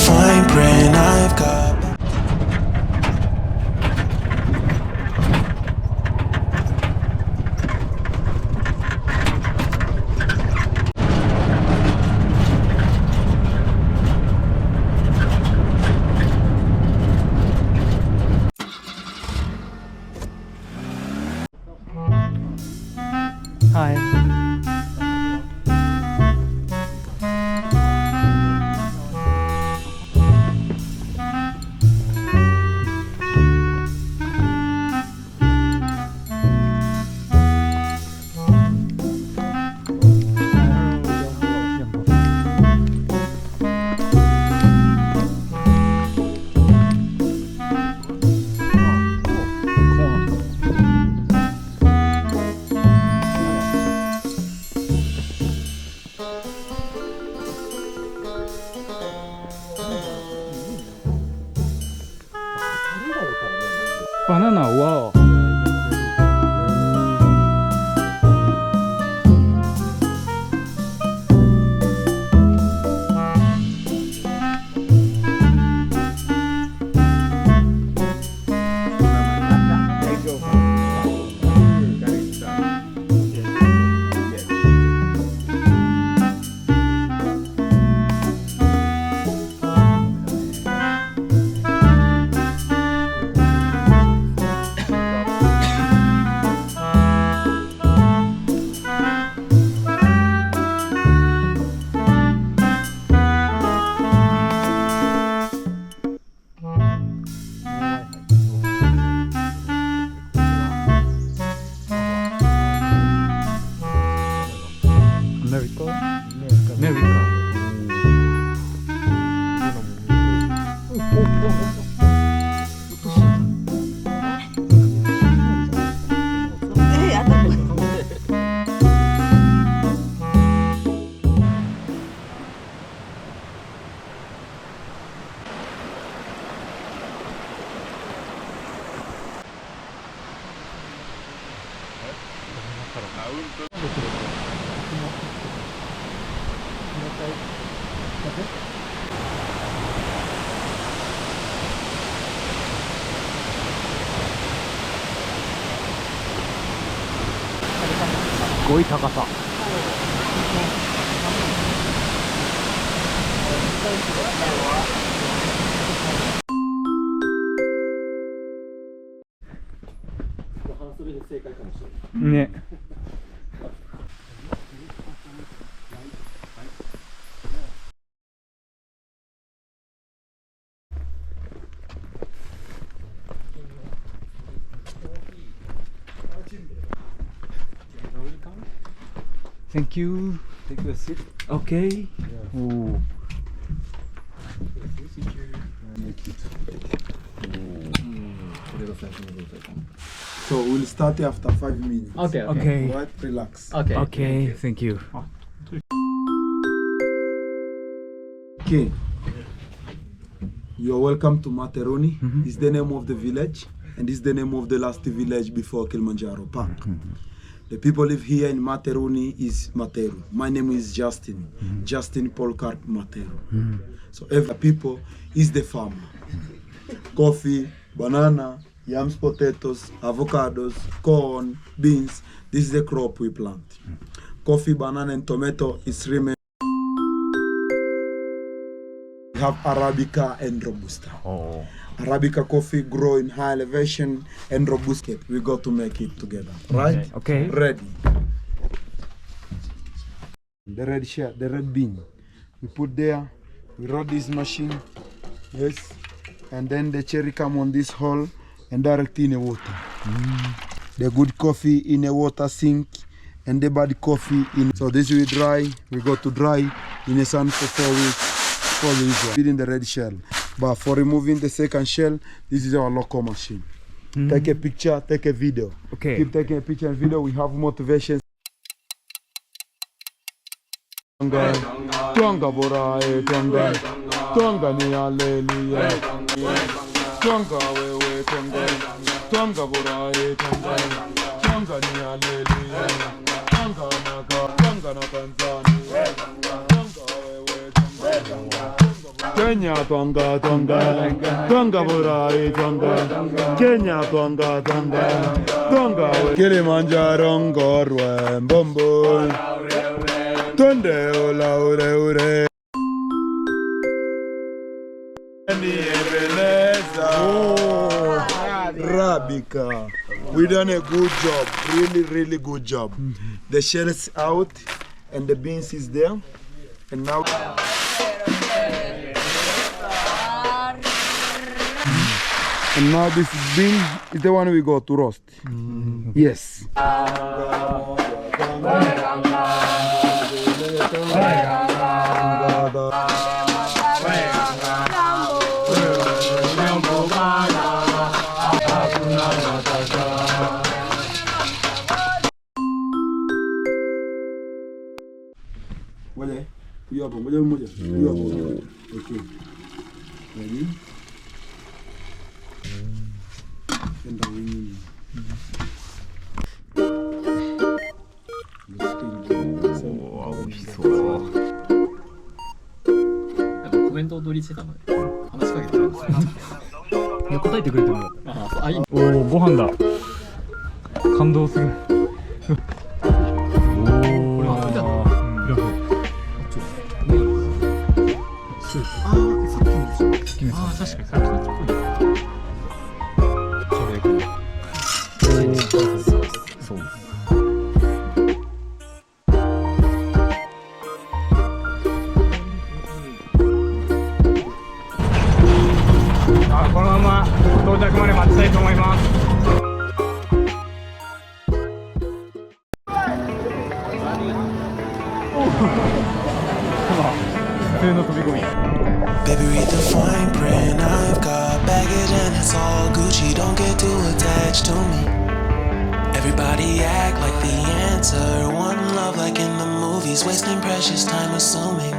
fine print I've got. Hi. Banana, wow. America.すごい高さ。ね。Thank you. Take a sip. Okay. Oh. So we'll start after 5 minutes. Okay. Okay. Right, relax. Okay. Okay. Thank you. Okay. You are welcome to Materuni. It's the name of the village, and it's the name of the last village before Kilimanjaro Park. The people live here in Materuni is Materu. My name is Justin. Justin Polkart Materu. So every people is the farmer. Coffee, banana, yams, potatoes, avocados, corn, beans. This is the crop we plant. Coffee, banana, and tomato is remain. We have Arabica and Robusta. Oh. Arabica coffee grow in high elevation and Robusta. We got to make it together, right? Okay. Ready. The red shirt, the red bean. We put there, we rod this machine, yes, and then the cherry come on this hole and direct in the water. The good coffee in a water sink and the bad coffee in. So this will dry, we got to dry in the sun for 4 weeks. Feeding the red shell. But for removing the second shell, this is our local machine. Take a picture, take a video. Okay. Keep taking a picture and video. We have motivation. Twanga bora twanga, twanga ni hallelujah. Twanga wewe twanga, twanga bora twanga, twanga ni hallelujah. Twanga na Tanzania. Twanga wewe twanga. Kenya twanga twanga twanga burai twanga Kenya twanga twanga twanga Kilimanjaro ngorwe mbombo Tunde ola ure ure Rabika, we done a good job, really good job. The shell is out and the beans is there, and now this bean is the one we go to roast. Yes. Moja. Okay. Ready? Baby, read the fine print. I've got baggage and it's all Gucci. Don't get too attached to me. Everybody act like the answer. One love like in the movies. Wasting precious time assuming